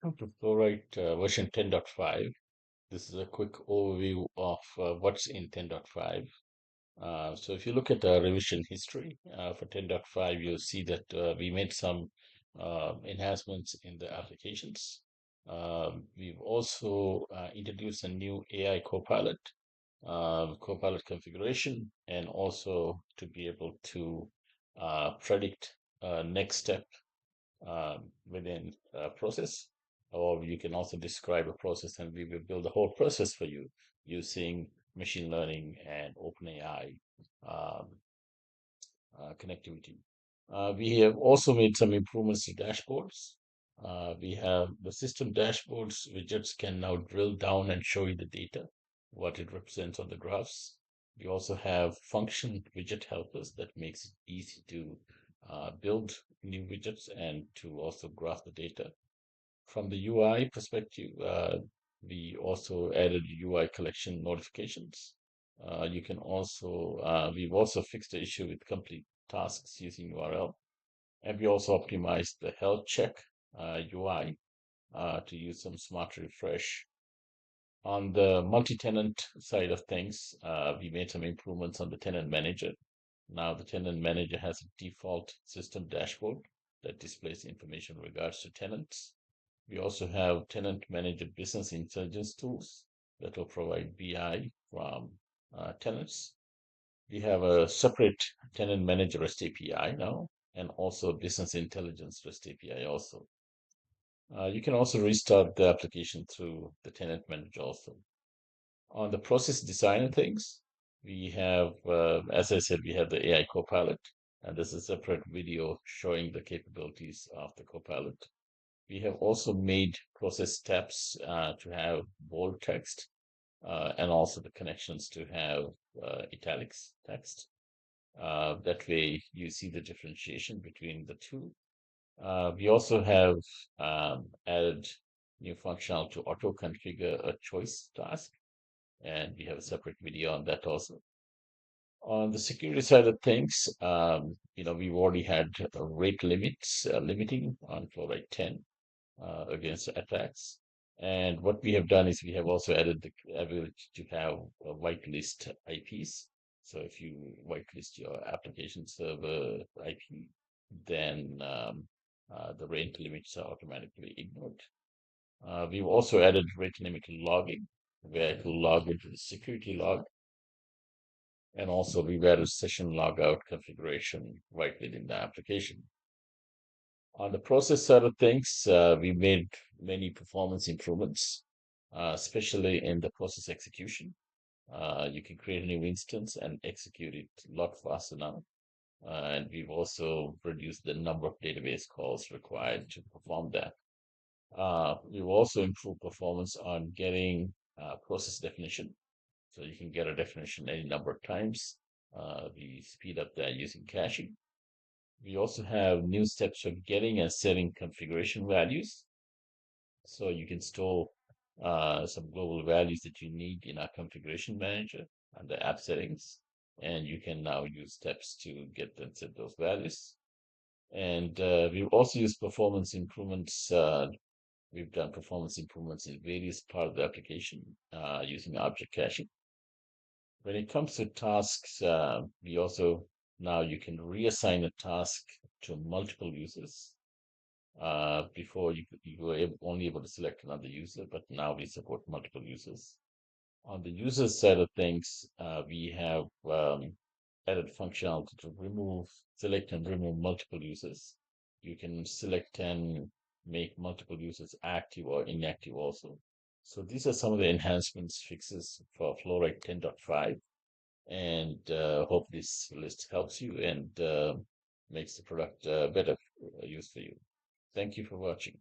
Welcome to FlowWright version 10.5. This is a quick overview of what's in 10.5. So if you look at the revision history for 10.5, you'll see that we made some enhancements in the applications. We've also introduced a new AI Copilot, Copilot configuration, and also to be able to predict next step within a process, or you can also describe a process and we will build the whole process for you using machine learning and OpenAI um, connectivity. We have also made some improvements to dashboards. We have the system dashboards widgets can now drill down and show you the data, what it represents on the graphs. We also have function widget helpers that makes it easy to build new widgets and to also graph the data. From the UI perspective, we also added UI collection notifications. We've also fixed the issue with complete tasks using URL. And we also optimized the health check UI to use some smart refresh. On the multi-tenant side of things, we made some improvements on the tenant manager. Now the tenant manager has a default system dashboard that displays information in regards to tenants. We also have tenant manager business intelligence tools that will provide BI from tenants. We have a separate tenant manager REST API now, and also business intelligence REST API also. You can also restart the application through the tenant manager also. On the process design of things, we have, as I said, we have the AI Copilot, and this is a separate video showing the capabilities of the Copilot. We have also made process steps to have bold text and also the connections to have italics text. That way you see the differentiation between the two. We also have added new functionality to auto configure a choice task, and we have a separate video on that also. On the security side of things, we've already had rate limits limiting on FlowWright 10 against attacks. And what we have done is we have also added the ability to have a whitelist IPs. So if you whitelist your application server IP, then the rate limits are automatically ignored. We've also added rate limit logging, where it will log into the security log. And also we've added session logout configuration right within the application. On the process side of things, we made many performance improvements, especially in the process execution. You can create a new instance and execute it a lot faster now. And we've also reduced the number of database calls required to perform that. We've also improved performance on getting process definition. So you can get a definition any number of times. We speed up that using caching. We also have new steps for getting and setting configuration values. So you can store some global values that you need in our configuration manager under app settings. And you can now use steps to get and set those values. And we've also used performance improvements. We've done performance improvements in various parts of the application using object caching. When it comes to tasks, we also now you can reassign a task to multiple users. Before you were only able to select another user, but now we support multiple users. On the user side of things, we have added functionality to select and remove multiple users. You can select and make multiple users active or inactive also. So these are some of the enhancements fixes for FlowWright 10.5, and hope this list helps you and makes the product better use for you. Thank you for watching.